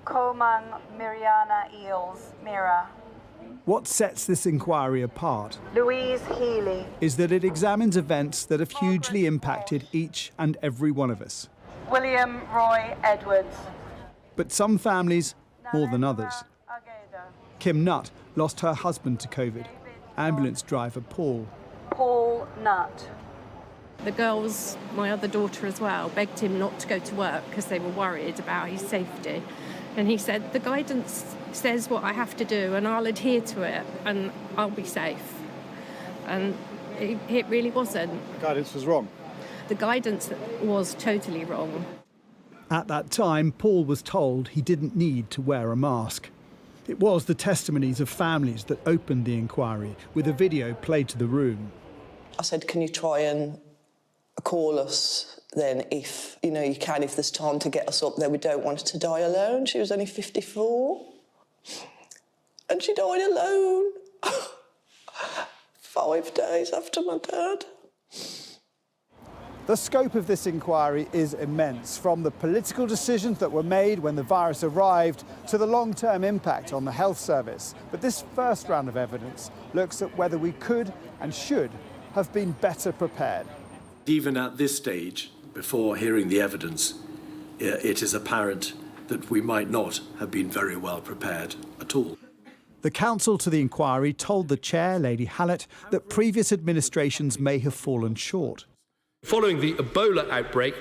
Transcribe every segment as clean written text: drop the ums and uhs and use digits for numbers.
Komang Miriana Eels, Mira. What sets this inquiry apart Louise Healy. is that it examines events that have hugely impacted each and every one of us. William Roy Edwards. But some families more than others. Kim Nutt lost her husband to COVID. Ambulance driver Paul. Paul Nutt. The girls, my other daughter as well, begged him not to go to work because they were worried about his safety. And he said, the guidance says what I have to do and I'll adhere to it and I'll be safe. And it really wasn't. The guidance was wrong? The guidance was totally wrong. At that time, Paul was told he didn't need to wear a mask. It was the testimonies of families that opened the inquiry, with a video played to the room. I said, can you try and call us then if, you can, if there's time to get us up there. We don't want her to die alone. She was only 54. And she died alone 5 days after my dad. The scope of this inquiry is immense, from the political decisions that were made when the virus arrived to the long-term impact on the health service. But this first round of evidence looks at whether we could and should have been better prepared. Even at this stage, before hearing the evidence, it is apparent that we might not have been very well prepared at all. The counsel to the inquiry told the chair, Lady Hallett, that previous administrations may have fallen short. Following the Ebola outbreak,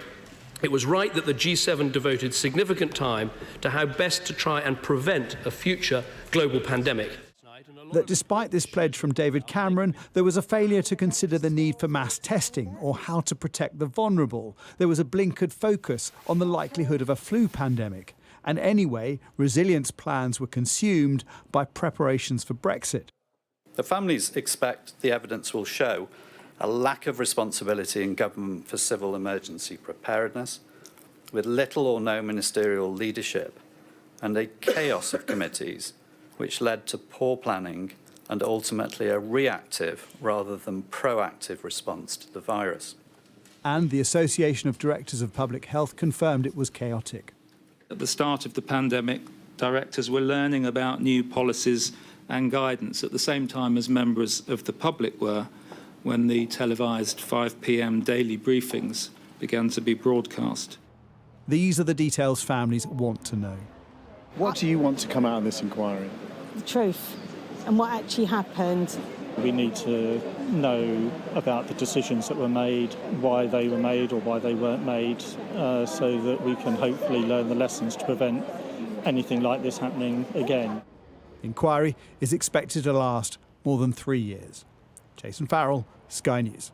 it was right that the G7 devoted significant time to how best to try and prevent a future global pandemic. That despite this pledge from David Cameron, there was a failure to consider the need for mass testing or how to protect the vulnerable. There was a blinkered focus on the likelihood of a flu pandemic. And anyway, resilience plans were consumed by preparations for Brexit. The families expect the evidence will show a lack of responsibility in government for civil emergency preparedness, with little or no ministerial leadership, and a chaos of committees which led to poor planning and ultimately a reactive rather than proactive response to the virus. And the Association of Directors of Public Health confirmed it was chaotic. At the start of the pandemic, directors were learning about new policies and guidance at the same time as members of the public were, when the televised 5 p.m. daily briefings began to be broadcast. These are the details families want to know. What do you want to come out of this inquiry? The truth and what actually happened. We need to know about the decisions that were made, why they were made or why they weren't made, so that we can hopefully learn the lessons to prevent anything like this happening again. The inquiry is expected to last more than 3 years. Jason Farrell, Sky News.